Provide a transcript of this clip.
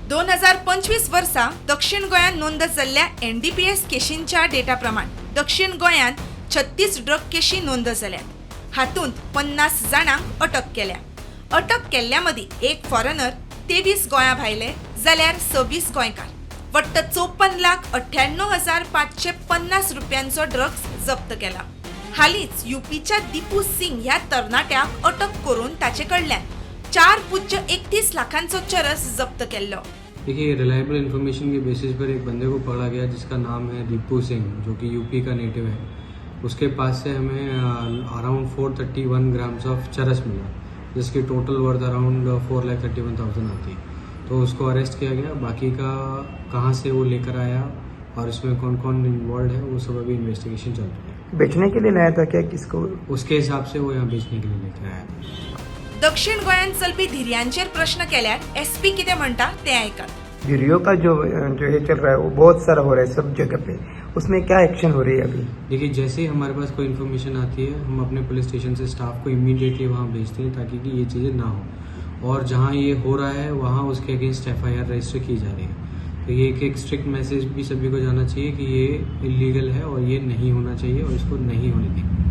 2025 वर्सा दक्षिण गोंयांत नोंद जाल्ल्या NDPS केशींच्या डेटा प्रमाण दक्षिण गोंयांत 36 ड्रग केशी नोंद जाल्यात. हातूंत 50 जाणांक अटक केल्या. अटक केल्ल्या मदीं एक फॉरेनर, 23 गोंया भायले जाल्यार 26 गोंयकार. वट्ट 54,98,550 रुपयांचो ड्रग्स जप्त केला. हालींच यूपीच्या दीपू सिंग ह्या तरणाट्याक अटक करून ताचे कडल्यान 4.31 लाखांचो चरस जप्त केल्लो. देखिए, रिलायबल इन्फॉर्मेशन के बेसिस पर एक बंदे को पकड़ा गया जिसका नाम है दीपू सिंह, जो कि यूपी का नेटिव है. उसके पास से हमें अराउंड 431 ग्राम्स ऑफ चरस मिला, जिसकी टोटल वर्थ अराउंड 4,31,000 आती है. तो उसको अरेस्ट किया गया. बाकी का कहाँ से वो लेकर आया और इसमें कौन कौन इन्वॉल्व है वो सब अभी इन्वेस्टिगेशन चल रही है. बेचने के लिए लाया था क्या, किसको? उसके हिसाब से वो यहाँ बेचने के लिए लेकर आया. दक्षिण गोंयांत चलपी धिऱ्यांचेर प्रश्न केल्यार SP कितें म्हणटा तें आयकात. वीडियो का जो ये चल रहा है वो बहुत सारा हो रहा है सब जगह पे, उसमें क्या एक्शन हो रही है अभी? देखिए, जैसे ही हमारे पास कोई इन्फॉर्मेशन आती है हम अपने पुलिस स्टेशन से स्टाफ को इमीडिएटली वहाँ भेजते हैं ताकि कि ये चीज़ें ना हो. और जहाँ ये हो रहा है वहाँ उसके अगेंस्ट FIR रजिस्टर की जा रही है. तो ये एक स्ट्रिक्ट मैसेज भी सभी को जाना चाहिए कि ये इलीगल है और ये नहीं होना चाहिए और इसको नहीं होने देंगे.